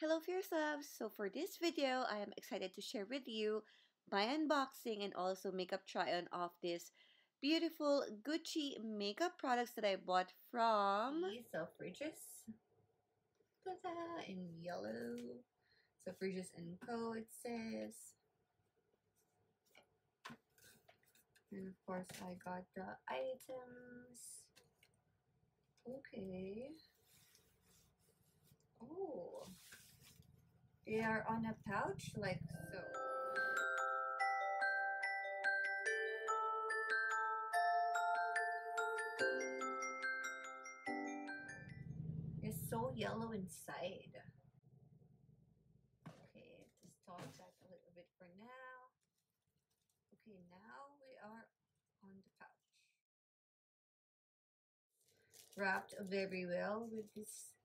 Hello fierce loves! So for this video, I am excited to share with you my unboxing and also makeup try-on of this beautiful Gucci makeup products that I bought from 𝐹𝒾𝑒𝑘𝑡𝑒𝑒 in yellow. 𝐹𝒾𝑒𝑘𝑡𝑒𝑒 it says. And of course I got the items. Okay. Oh, they are on a pouch like so. It's so yellow inside. Okay, just stop that a little bit for now. Okay, now we are on the pouch. Wrapped very well with this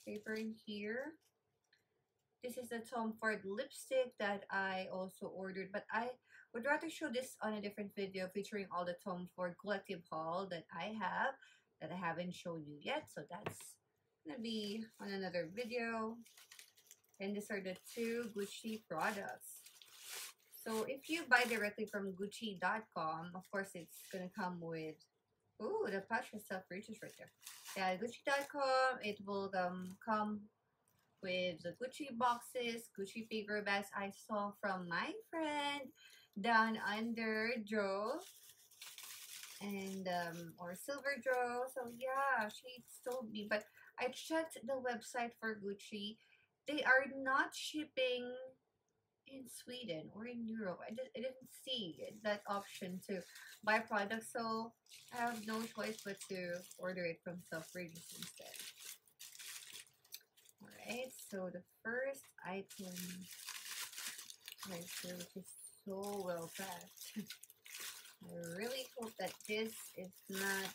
paper in here. This is the Tom Ford lipstick that I also ordered, but I would rather show this on a different video featuring all the Tom Ford collective haul that I haven't shown you yet. So that's gonna be on another video. And these are the two Gucci products. So if you buy directly from Gucci.com, of course it's gonna come with, ooh, the pouch itself reaches right there. Yeah, Gucci.com, it will come with the Gucci boxes, Gucci paper bags I saw from my friend down under Joe and or Silver Joe. So yeah, she told me, but I checked the website for Gucci. They are not shipping in Sweden or in Europe. I didn't see that option to buy products, so I have no choice but to order it from Selfridges instead. Alright, so the first item right here, which is so well packed. I really hope that this is not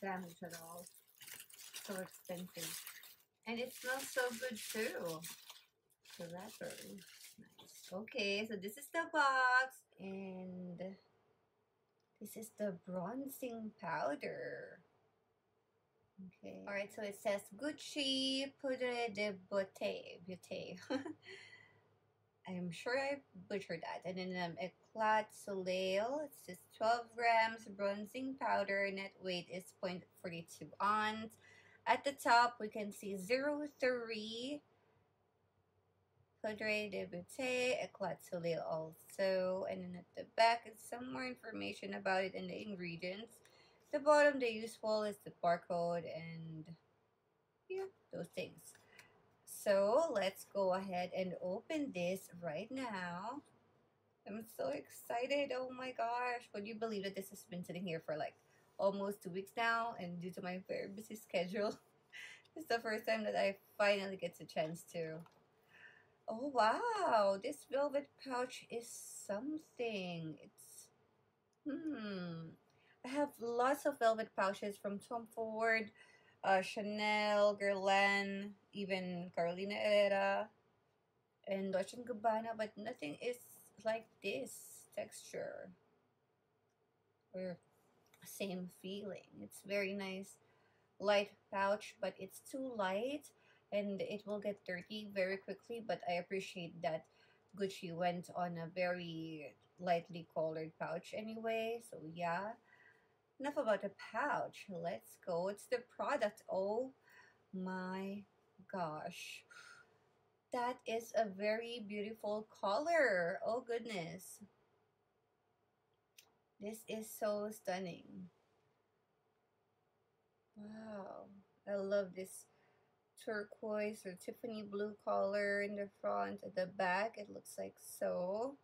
damaged at all. So expensive. And it smells so good too. So that's very nice. Okay, so this is the box. And this is the bronzing powder. Okay. Alright, so it says Gucci Poudre de Beauté. I'm sure I butchered that. And then 𝐵𝐾𝑒𝑇𝑒𝑒. It says 12 grams bronzing powder. Net weight is 0.42 ounce. At the top, we can see 03 Poudre de Beauté, 𝐵𝐾𝑒𝑇𝑒𝑒 also. And then at the back is some more information about it and the ingredients. The bottom, the usual is the barcode and yeah, those things. So let's go ahead and open this right now. I'm so excited. Oh my gosh. Would you believe that this has been sitting here for like almost 2 weeks now? And due to my very busy schedule, this is the first time that I finally get a chance to. Oh wow. This velvet pouch is something. It's I have lots of velvet pouches from Tom Ford, Chanel, Guerlain, even Carolina Herrera, and Dolce & Gabbana, but nothing is like this texture or same feeling. It's very nice, light pouch, but it's too light and it will get dirty very quickly, but I appreciate that Gucci went on a very lightly colored pouch anyway, so yeah. Enough about the pouch. Let's go. It's the product. Oh my gosh. That is a very beautiful color. Oh goodness. This is so stunning. Wow. I love this turquoise or Tiffany blue color in the front. At the back, it looks like so.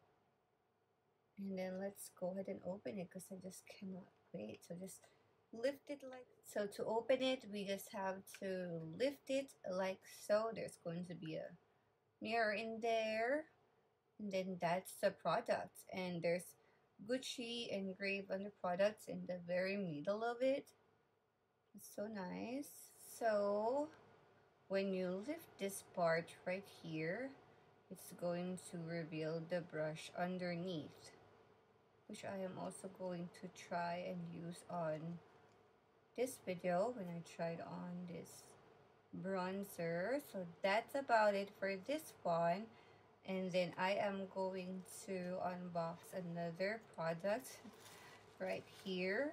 And then let's go ahead and open it because I just cannot wait. So just lift it like so. To open it, we just have to lift it like so. There's going to be a mirror in there. And then that's the product. And there's Gucci engraved on the products in the very middle of it. It's so nice. So when you lift this part right here, it's going to reveal the brush underneath, which I am also going to try and use on this video when I tried on this bronzer. So that's about it for this one. And then I am going to unbox another product right here.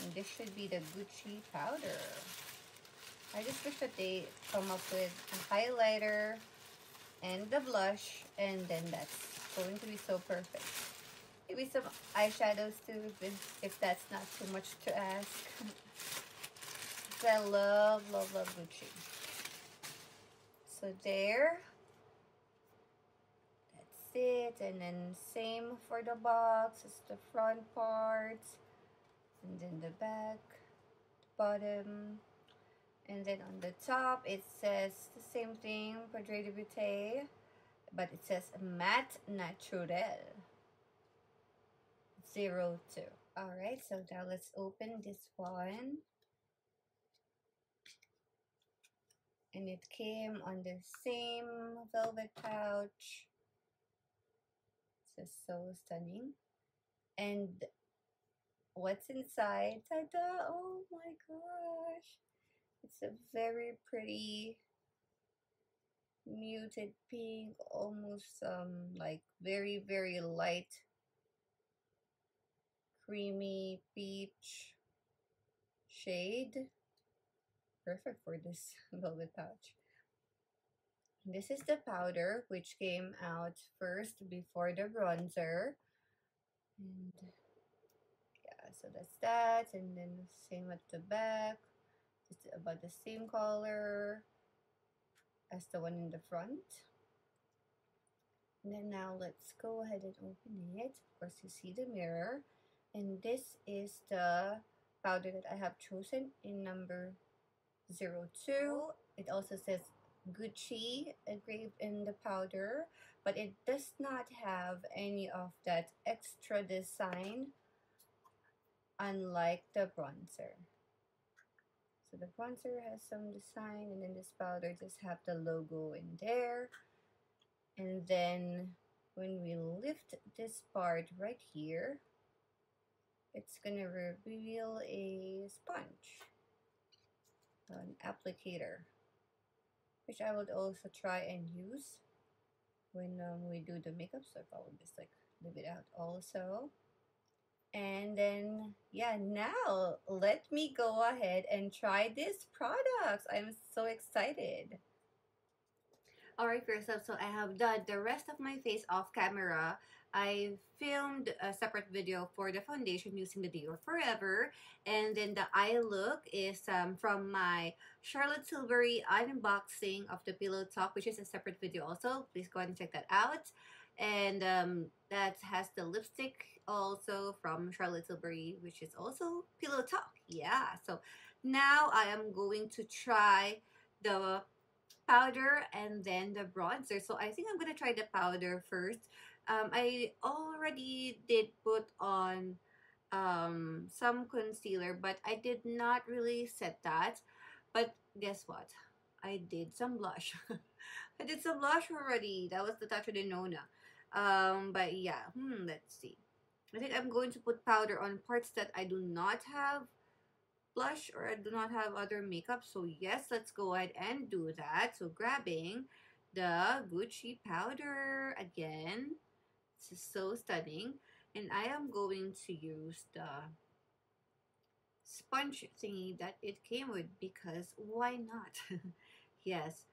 And this should be the Gucci powder. I just wish that they come up with a highlighter and the blush, and then that's going to be so perfect. Maybe some eyeshadows too, if that's not too much to ask. I love, love, love Gucci. So there. That's it. And then same for the box. It's the front part. And then the back, bottom. And then on the top, it says the same thing, 𝒮𝓬𝑒, but it says Matte Naturel 02. Alright, so now let's open this one. And it came on the same velvet pouch. This is so stunning. And what's inside? Ta-da! Oh my gosh! It's a very pretty muted pink, almost like very, very light creamy peach shade. Perfect for this velvet pouch. This is the powder, which came out first before the bronzer. And yeah, so that's that. And then same at the back. It's about the same color as the one in the front. And then now let's go ahead and open it. Of course, you see the mirror. And this is the powder that I have chosen in number 02. It also says Gucci engraved in the powder, but it does not have any of that extra design, unlike the bronzer. So the bronzer has some design, and then this powder just have the logo in there. And then when we lift this part right here, it's gonna reveal a sponge, an applicator, which I would also try and use when we do the makeup. So I will just like leave it out also. And then yeah, now let me go ahead and try these products. I'm so excited. Alright, first up, so I have done the rest of my face off camera. I filmed a separate video for the foundation using the Dior Forever, and then the eye look is from my Charlotte Tilbury unboxing of the Pillow Talk, which is a separate video also. Please go ahead and check that out. And that has the lipstick also from Charlotte Tilbury, which is also Pillow Talk. Yeah, so now I am going to try the powder and then the bronzer. So I think I'm gonna try the powder first. I already did put on some concealer, but I did not really set that. But guess what? I did some blush. I did some blush already. That was the Touch of the Nona. But yeah, let's see. I think I'm going to put powder on parts that I do not have blush or I do not have other makeup. So yes, let's go ahead and do that. So grabbing the Gucci powder again. This is so stunning. And I am going to use the sponge thingy that it came with, because why not? Yes.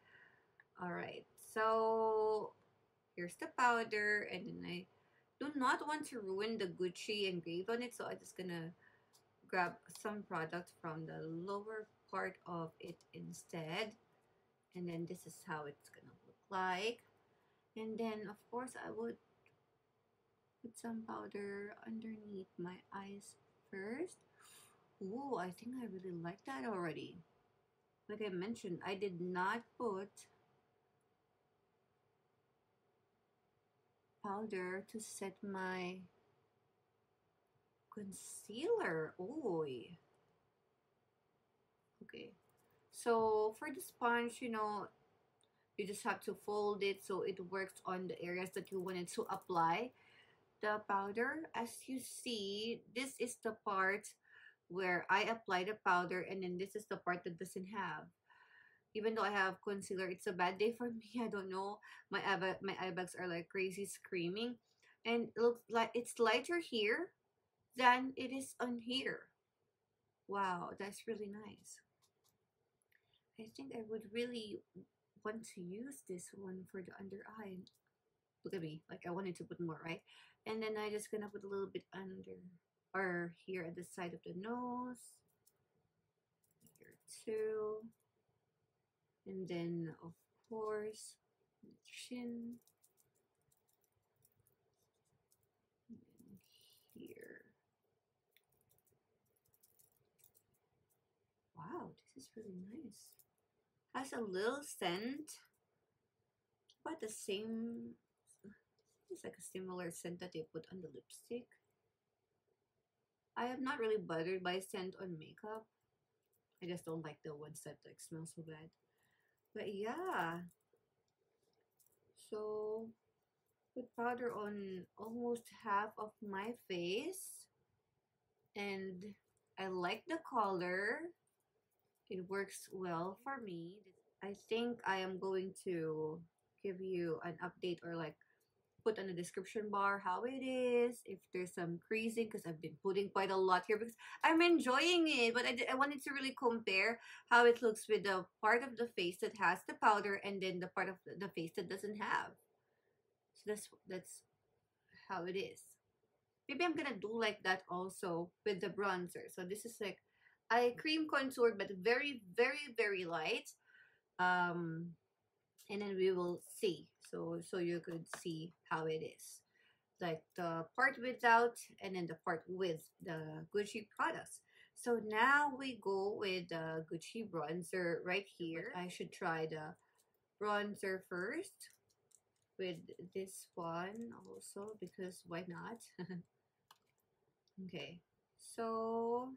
Alright, so here's the powder, and then I do not want to ruin the Gucci engraved on it, so I'm just gonna grab some product from the lower part of it instead. And then this is how it's gonna look like. And then of course I would put some powder underneath my eyes first. Ooh, I think I really like that already. Like I mentioned, I did not put powder to set my concealer. Ooh. Okay. So for the sponge, you know, you just have to fold it so it works on the areas that you wanted to apply the powder. As you see, this is the part where I apply the powder, and then this is the part that doesn't have. Even though I have concealer, it's a bad day for me. I don't know. My eye bags are like crazy screaming. And it looks like it's lighter here than it is on here. Wow, that's really nice. I think I would really want to use this one for the under eye. Look at me, like I wanted to put more, right? And then I'm just gonna put a little bit under, or here at the side of the nose, here too, and then of course chin, and here. Wow, this is really nice. Has a little scent, but the same. It's like a similar scent that they put on the lipstick. I am not really bothered by scent on makeup. I just don't like the ones that like smell so bad. But yeah. So put powder on almost half of my face. And I like the color. It works well for me. I think I am going to give you an update, or like put on the description bar how it is, if there's some creasing, because I've been putting quite a lot here because I'm enjoying it. But I wanted to really compare how it looks with the part of the face that has the powder and then the part of the face that doesn't have. So that's how it is. Maybe I'm gonna do like that also with the bronzer. So this is like I cream contoured, but very, very, very light. And then we will see. So you could see how it is, like the part without and then the part with the Gucci products. So now we go with the Gucci bronzer right here. I should try the bronzer first with this one also, because why not? Okay, so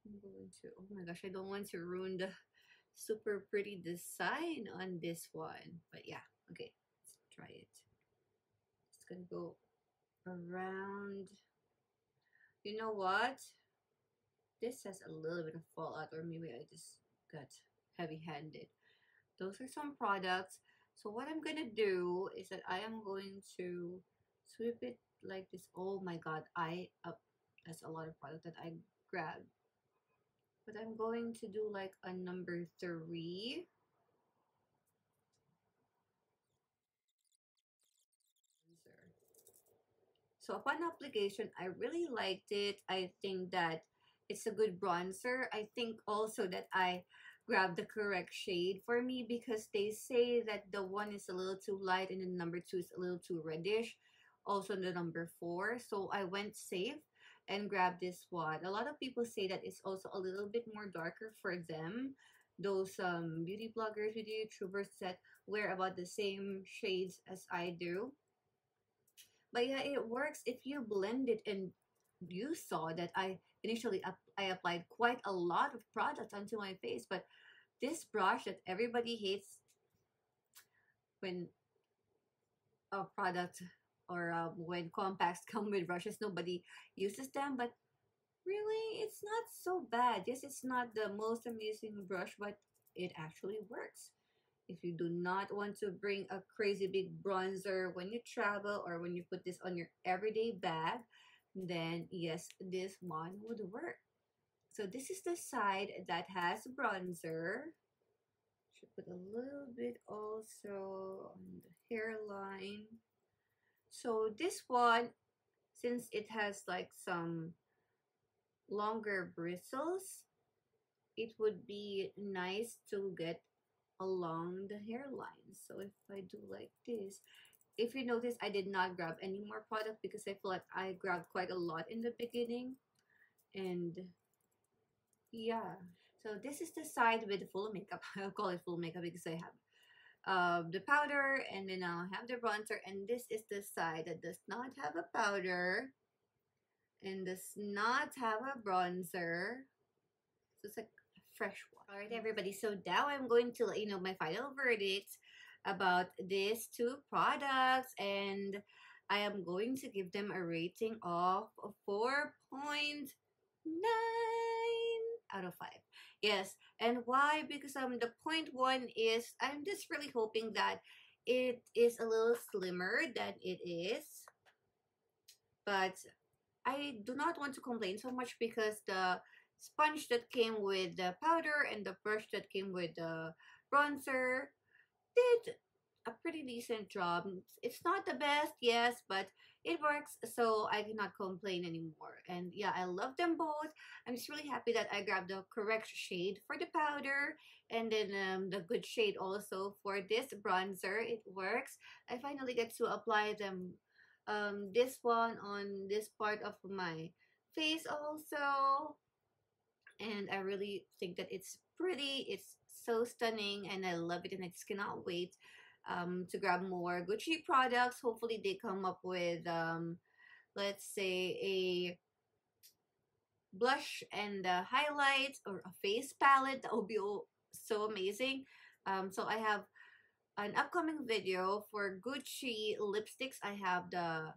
I'm going to, oh my gosh, I don't want to ruin the super pretty design on this one. But yeah, okay, let's try it. It's gonna go around. You know what? This has a little bit of fallout, or maybe I just got heavy-handed. Those are some products. So what I'm gonna do is that I am going to sweep it like this. Oh my god, that's a lot of product that I grabbed. But I'm going to do like a number 3. So upon application, I really liked it. I think that it's a good bronzer. I think also that I grabbed the correct shade for me, because they say that the one is a little too light and the number 2 is a little too reddish. Also the number 4. So I went safe and grabbed this one. A lot of people say that it's also a little bit more darker for them. Those beauty bloggers, video YouTubers that wear about the same shades as I do. But yeah, it works if you blend it. And you saw that I initially I applied quite a lot of product onto my face, but this brush that everybody hates when a product, or when compacts come with brushes, nobody uses them. But really, it's not so bad. Yes, it's not the most amazing brush, but it actually works. If you do not want to bring a crazy big bronzer when you travel, or when you put this on your everyday bag, then yes, this one would work. So this is the side that has bronzer. Should put a little bit also on the hairline. So this one, since it has like some longer bristles, it would be nice to get along the hairline. So if I do like this, if you notice, I did not grab any more product because I feel like I grabbed quite a lot in the beginning. And yeah, so this is the side with full makeup. I'll call it full makeup because I have the powder, and then I'll have the bronzer. And this is the side that does not have a powder and does not have a bronzer. So it's like a fresh one. All right, everybody. So now I'm going to let you know my final verdict about these 2 products. And I am going to give them a rating of 4.9 out of 5. Yes, and why? Because the point one is I'm just really hoping that it is a little slimmer than it is, but I do not want to complain so much because the sponge that came with the powder and the brush that came with the bronzer did a pretty decent job. It's not the best, yes, but it works, so I cannot complain anymore. And yeah, I love them both. I'm just really happy that I grabbed the correct shade for the powder and then the good shade also for this bronzer. It works. I finally get to apply them this one on this part of my face also, and I really think that it's pretty. It's so stunning and I love it, and I just cannot wait to grab more Gucci products. Hopefully they come up with let's say a blush and highlights or a face palette. That would be so amazing. So I have an upcoming video for Gucci lipsticks. I have the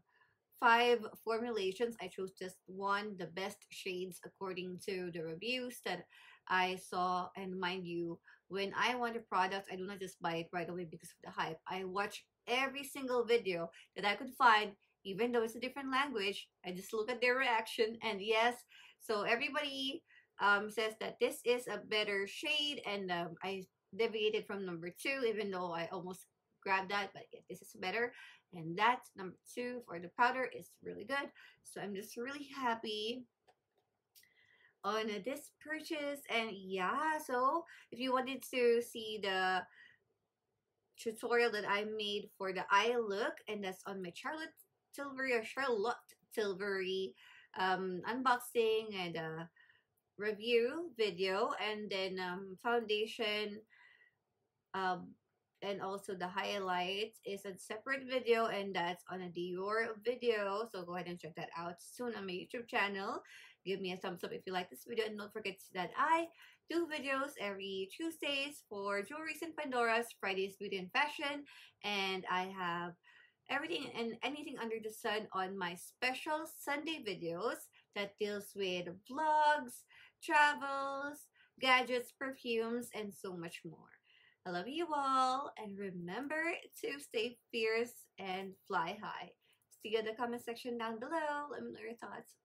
5 formulations. I chose just one, the best shades according to the reviews that I saw. And mind you, when I want a product, I do not just buy it right away because of the hype. I watch every single video that I could find, even though it's a different language. I just look at their reaction, and yes, so everybody says that this is a better shade, and I deviated from number 2, even though I almost grabbed that, but yeah, this is better. And that number 2 for the powder is really good. So I'm just really happy on this purchase. And yeah, so if you wanted to see the tutorial that I made for the eye look, and that's on my Charlotte Tilbury unboxing and review video, and then foundation and also the highlights is a separate video, and that's on a Dior video. So go ahead and check that out soon on my YouTube channel. Give me a thumbs up if you like this video, and don't forget that I do videos every Tuesdays for Jewelries and Pandora's, Fridays Beauty and Fashion, and I have everything and anything under the sun on my special Sunday videos that deals with vlogs, travels, gadgets, perfumes, and so much more. I love you all, and remember to stay fierce and fly high. See you in the comment section down below. Let me know your thoughts.